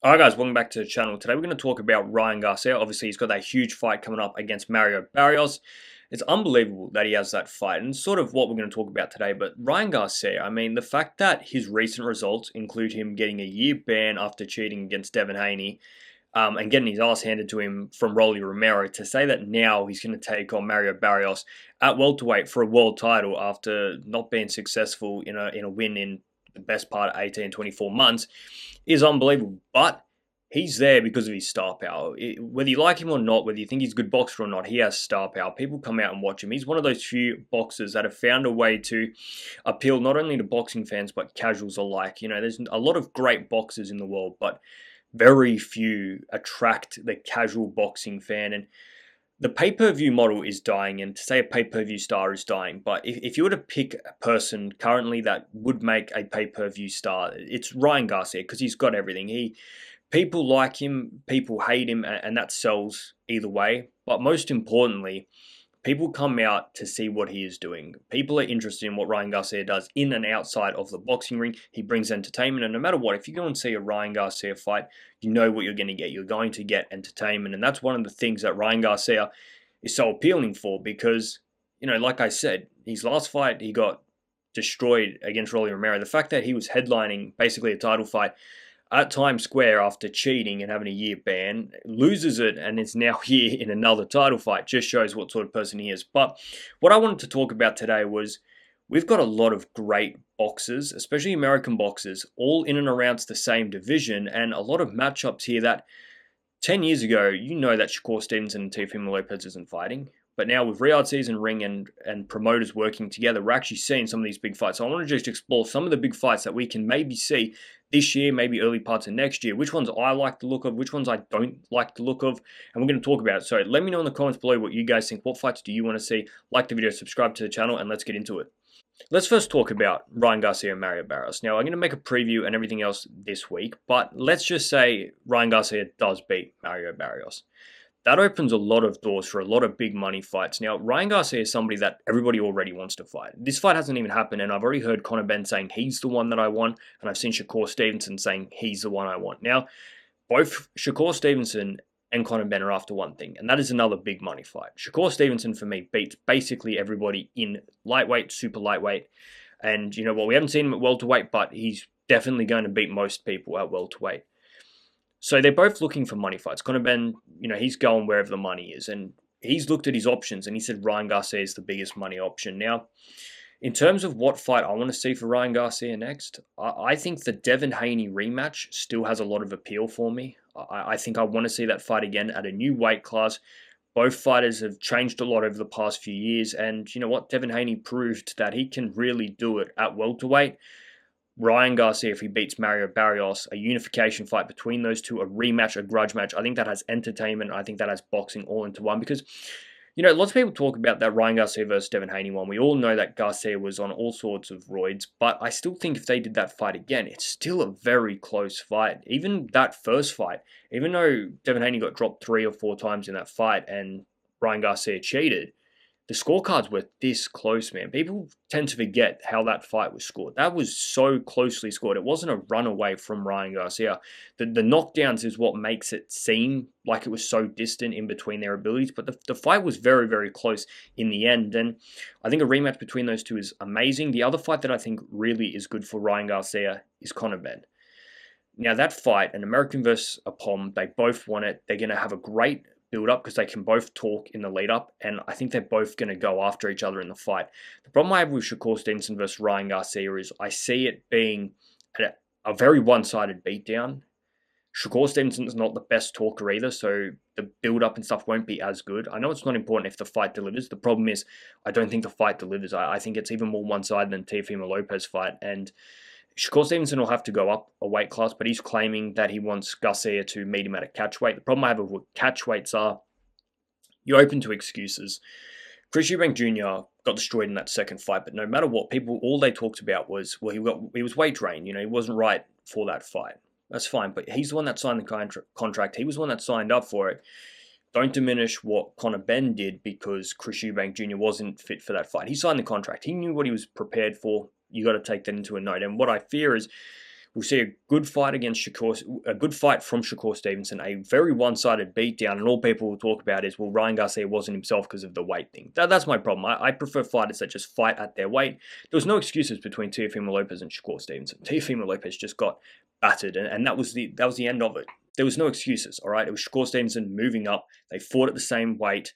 Alright guys, welcome back to the channel. Today we're going to talk about Ryan Garcia. Obviously he's got that huge fight coming up against Mario Barrios. It's unbelievable that he has that fight, and sort of what we're going to talk about today. But Ryan Garcia, I mean, the fact that his recent results include him getting a year ban after cheating against Devin Haney, and getting his ass handed to him from Rolly Romero, to say that now he's going to take on Mario Barrios at welterweight for a world title after not being successful in a win in the best part of 18, 24 months is unbelievable. But he's there because of his star power. Whether you like him or not, whether you think he's a good boxer or not, he has star power. People come out and watch him. He's one of those few boxers that have found a way to appeal not only to boxing fans but casuals alike. You know, there's a lot of great boxers in the world, but very few attract the casual boxing fan. And the pay-per-view model is dying, and to say a pay-per-view star is dying, but if you were to pick a person currently that would make a pay-per-view star, it's Ryan Garcia, because he's got everything. People like him, people hate him, and that sells either way. But most importantly, people come out to see what he is doing. People are interested in what Ryan Garcia does in and outside of the boxing ring. He brings entertainment, and no matter what, if you go and see a Ryan Garcia fight, you know what you're going to get. You're going to get entertainment, and that's one of the things that Ryan Garcia is so appealing for because, you know, like I said, his last fight, he got destroyed against Rolly Romero. The fact that he was headlining basically a title fight at Times Square after cheating and having a year ban, loses it and is now here in another title fight, just shows what sort of person he is. But what I wanted to talk about today was we've got a lot of great boxers, especially American boxers, all in and around the same division, and a lot of matchups here that 10 years ago, you know that Shakur Stevenson and Teofimo Lopez isn't fighting. But now with Riyadh Season Ring and promoters working together, we're actually seeing some of these big fights. So I want to just explore some of the big fights that we can maybe see this year, maybe early parts of next year. Which ones I like the look of, which ones I don't like the look of, and we're going to talk about it. So let me know in the comments below what you guys think. What fights do you want to see? Like the video, subscribe to the channel, and let's get into it. Let's first talk about Ryan Garcia and Mario Barrios. Now, I'm going to make a preview and everything else this week, but let's just say Ryan Garcia does beat Mario Barrios. That opens a lot of doors for a lot of big money fights. Now, Ryan Garcia is somebody that everybody already wants to fight. This fight hasn't even happened, and I've already heard Conor Benn saying he's the one that I want, and I've seen Shakur Stevenson saying he's the one I want. Now, both Shakur Stevenson and Conor Benn are after one thing, and that is another big money fight. Shakur Stevenson, for me, beats basically everybody in lightweight, super lightweight, and you know what, we haven't seen him at welterweight, but he's definitely going to beat most people at welterweight. So they're both looking for money fights. Conor Benn, you know, he's going wherever the money is, and he's looked at his options, and he said Ryan Garcia is the biggest money option. Now, in terms of what fight I want to see for Ryan Garcia next, I think the Devin Haney rematch still has a lot of appeal for me. I think I want to see that fight again at a new weight class. Both fighters have changed a lot over the past few years, and you know what? Devin Haney proved that he can really do it at welterweight. Ryan Garcia, if he beats Mario Barrios, a unification fight between those two, a rematch, a grudge match, I think that has entertainment. I think that has boxing all into one because, you know, lots of people talk about that Ryan Garcia versus Devin Haney one. We all know that Garcia was on all sorts of roids, but I still think if they did that fight again, it's still a very close fight. Even that first fight, even though Devin Haney got dropped 3 or 4 times in that fight and Ryan Garcia cheated, the scorecards were this close, man. People tend to forget how that fight was scored. That was so closely scored. It wasn't a runaway from Ryan Garcia. The knockdowns is what makes it seem like it was so distant in between their abilities. But the fight was very, very close in the end. And I think a rematch between those two is amazing. The other fight that I think really is good for Ryan Garcia is Conor Benn. Now, that fight, an American versus a POM, they both want it. They're going to have a great build up because they can both talk in the lead up, and I think they're both going to go after each other in the fight. The problem I have with Shakur Stevenson versus Ryan Garcia is I see it being a very one-sided beatdown. Shakur Stevenson's not the best talker either, so the build up and stuff won't be as good. I know it's not important if the fight delivers. The problem is I don't think the fight delivers. I think it's even more one-sided than Teofimo Lopez fight, and Shakur Stevenson will have to go up a weight class, but he's claiming that he wants Garcia to meet him at a catch weight. The problem I have with what catch weights are, you're open to excuses. Chris Eubank Jr. got destroyed in that second fight, but no matter what, people, all they talked about was, well, he was weight drained. You know, he wasn't right for that fight. That's fine, but he's the one that signed the contract. He was the one that signed up for it. Don't diminish what Conor Benn did because Chris Eubank Jr. wasn't fit for that fight. He signed the contract. He knew what he was prepared for. You got to take that into a note. And what I fear is We'll see a good fight against Shakur, a good fight from Shakur Stevenson, a very one-sided beatdown, and all people will talk about is, well, Ryan Garcia wasn't himself because of the weight thing. That's my problem. I prefer fighters that just fight at their weight. There was no excuses between Teofimo Lopez and Shakur Stevenson. Teofimo Lopez just got battered, and that was the end of it. There was no excuses, all right? It was Shakur Stevenson moving up. They fought at the same weight,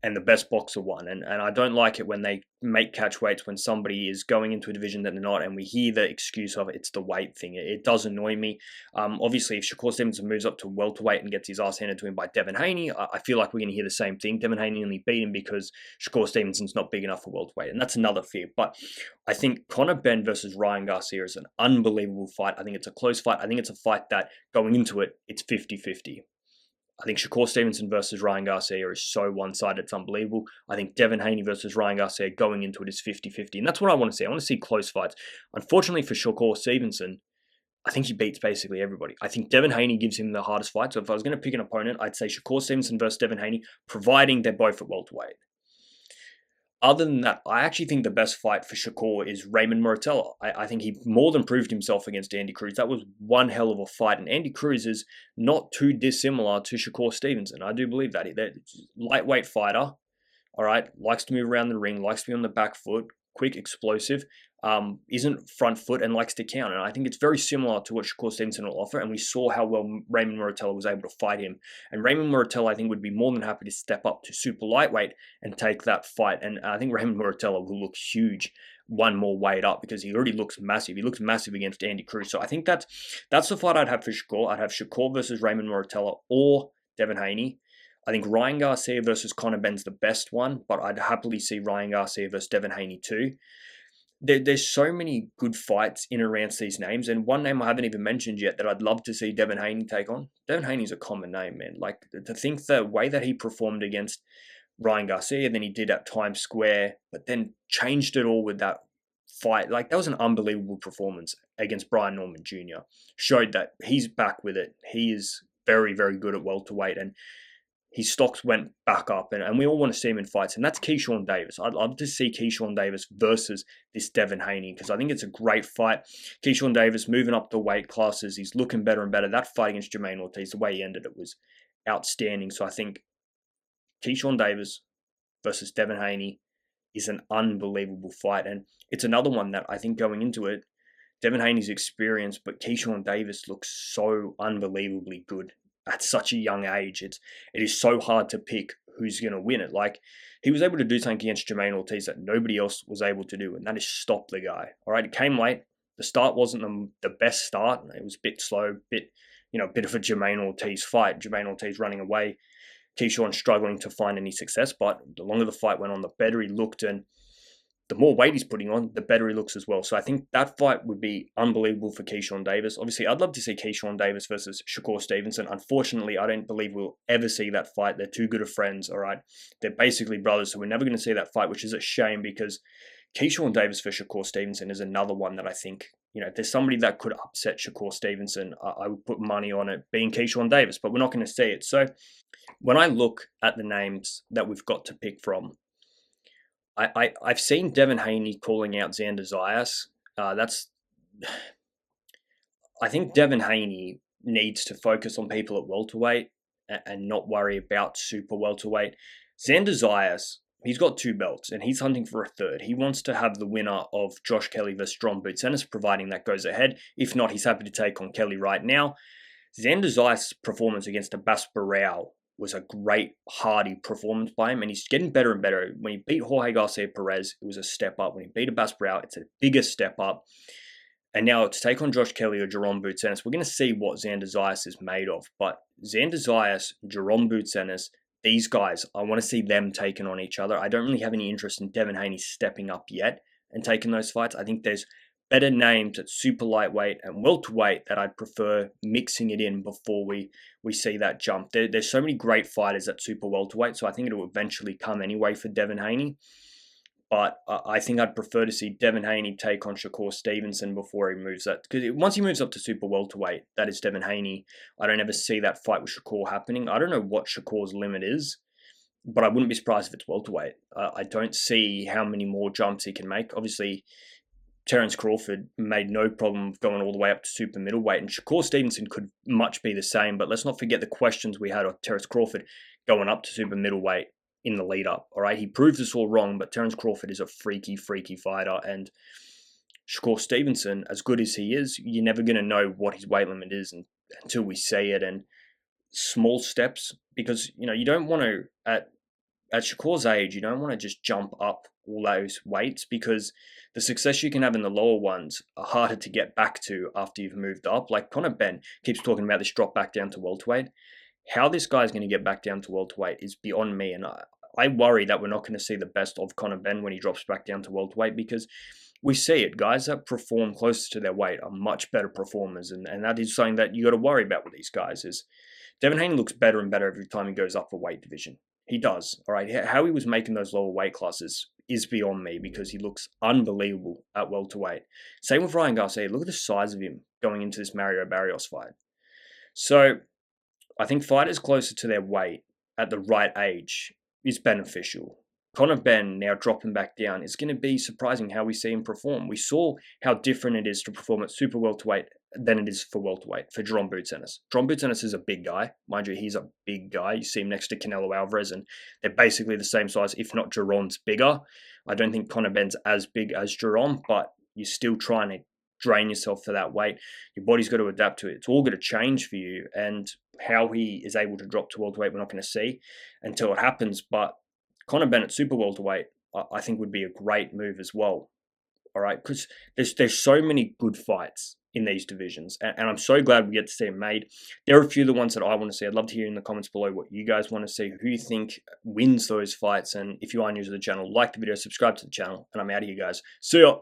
and the best boxer won. And I don't like it when they make catch weights when somebody is going into a division that they're not, and we hear the excuse of it's the weight thing. It does annoy me. Obviously, if Shakur Stevenson moves up to welterweight and gets his ass handed to him by Devin Haney, I feel like we're going to hear the same thing. Devin Haney only beat him because Shakur Stevenson's not big enough for welterweight, and that's another fear. But I think Conor Benn versus Ryan Garcia is an unbelievable fight. I think it's a close fight. I think it's a fight that, going into it, it's 50-50. I think Shakur Stevenson versus Ryan Garcia is so one-sided, it's unbelievable. I think Devin Haney versus Ryan Garcia going into it is 50-50. And that's what I want to see. I want to see close fights. Unfortunately for Shakur Stevenson, I think he beats basically everybody. I think Devin Haney gives him the hardest fight. So if I was going to pick an opponent, I'd say Shakur Stevenson versus Devin Haney, providing they're both at welterweight. Other than that, I actually think the best fight for Shakur is Raymond Muratella. I think he more than proved himself against Andy Cruz. That was one hell of a fight, and Andy Cruz is not too dissimilar to Shakur Stevenson. I do believe that. He's a lightweight fighter, all right, likes to move around the ring, likes to be on the back foot, quick, explosive, isn't front foot, and likes to counter. And I think it's very similar to what Shakur Stevenson will offer, and we saw how well Raymond Muratella was able to fight him. And Raymond Muratella, I think, would be more than happy to step up to super lightweight and take that fight. And I think Raymond Muratella will look huge one more weight up because he already looks massive. He looks massive against Andy Cruz. So I think that's the fight I'd have for Shakur. I'd have Shakur versus Raymond Muratella or Devin Haney. I think Ryan Garcia versus Conor Benn's the best one, but I'd happily see Ryan Garcia versus Devin Haney too. There's so many good fights in and around these names, and one name I haven't even mentioned yet that I'd love to see Devin Haney take on. Devin Haney's a common name, man. Like, to think the way that he performed against Ryan Garcia, then he did at Times Square, but then changed it all with that fight. Like, that was an unbelievable performance against Brian Norman Jr. Showed that he's back with it. He is very, very good at welterweight, and his stocks went back up, and we all want to see him in fights, and that's Keyshawn Davis. I'd love to see Keyshawn Davis versus this Devin Haney because I think it's a great fight. Keyshawn Davis moving up the weight classes, he's looking better and better. That fight against Jermaine Ortiz, the way he ended it was outstanding. So I think Keyshawn Davis versus Devin Haney is an unbelievable fight, and it's another one that I think going into it, Devin Haney's experienced, but Keyshawn Davis looks so unbelievably good at such a young age. It is so hard to pick who's going to win it. Like, he was able to do something against Jermaine Ortiz that nobody else was able to do, and that is stop the guy. All right, it came late. The start wasn't the best start. It was a bit slow, bit of a Jermaine Ortiz fight. Jermaine Ortiz running away, Keyshawn struggling to find any success. But the longer the fight went on, the better he looked, and the more weight he's putting on, the better he looks as well. So I think that fight would be unbelievable for Keyshawn Davis. Obviously, I'd love to see Keyshawn Davis versus Shakur Stevenson. Unfortunately, I don't believe we'll ever see that fight. They're too good of friends, all right? They're basically brothers, so we're never going to see that fight, which is a shame because Keyshawn Davis for Shakur Stevenson is another one that I think, if there's somebody that could upset Shakur Stevenson, I would put money on it being Keyshawn Davis, but we're not going to see it. So when I look at the names that we've got to pick from, I've seen Devin Haney calling out Xander Zayas. I think Devin Haney needs to focus on people at welterweight and not worry about super welterweight. Xander Zayas, he's got 2 belts and he's hunting for a third. He wants to have the winner of Josh Kelly versus John Boutsenis, providing that goes ahead. If not, he's happy to take on Kelly right now. Xander Zayas' performance against Abbas Barrios was a great, hardy performance by him, and he's getting better and better. When he beat Jorge Garcia Perez, it was a step up. When he beat Abbas Barrios, it's a bigger step up. And now to take on Josh Kelly or Jerome Boutsenis, we're going to see what Xander Zayas is made of. But Xander Zayas, Jerome Boutsenis, these guys, I want to see them taking on each other. I don't really have any interest in Devin Haney stepping up yet and taking those fights. I think there's better names at super lightweight and welterweight that I'd prefer mixing it in before we see that jump. There's so many great fighters at super welterweight, so I think it'll eventually come anyway for Devin Haney. But I think I'd prefer to see Devin Haney take on Shakur Stevenson before he moves that. Because once he moves up to super welterweight, that is Devin Haney, I don't ever see that fight with Shakur happening. I don't know what Shakur's limit is, but I wouldn't be surprised if it's welterweight. I don't see how many more jumps he can make. Obviously, Terence Crawford made no problem going all the way up to super middleweight, and Shakur Stevenson could much be the same. But let's not forget the questions we had on Terence Crawford going up to super middleweight in the lead up. All right, he proved us all wrong, but Terence Crawford is a freaky fighter, and Shakur Stevenson, as good as he is, you're never going to know what his weight limit is until we see it. And small steps, because you don't want to at Shakur's age, you don't want to just jump up all those weights, because the success you can have in the lower ones are harder to get back to after you've moved up. Like Conor Benn keeps talking about this drop back down to welterweight. How this guy's going to get back down to welterweight is beyond me, and I worry that we're not going to see the best of Conor Benn when he drops back down to welterweight, because we see it. Guys that perform closer to their weight are much better performers, and that is something that you got to worry about with these guys. Is Devin Haney looks better and better every time he goes up a weight division. He does. All right. How he was making those lower weight classes is beyond me, because he looks unbelievable at welterweight. Same with Ryan Garcia. Look at the size of him going into this Mario Barrios fight. So I think fighters closer to their weight at the right age is beneficial. Conor Benn now dropping back down, it's going to be surprising how we see him perform. We saw how different it is to perform at super welterweight than it is for welterweight, for Jerome Boots Ennis. Jerome Boots Ennis is a big guy. Mind you, he's a big guy. You see him next to Canelo Alvarez, and they're basically the same size, if not Jerome's bigger. I don't think Conor Benn's as big as Jerome, but you're still trying to drain yourself for that weight. Your body's got to adapt to it. It's all going to change for you, and how he is able to drop to welterweight, we're not going to see until it happens. But Conor Benn at super welterweight, I think would be a great move as well. All right, because there's so many good fights in these divisions, and I'm so glad we get to see them made. There are a few of the ones that I want to see. I'd love to hear in the comments below what you guys want to see, who you think wins those fights, and if you are new to the channel, like the video, subscribe to the channel, and I'm out of here, guys. See ya!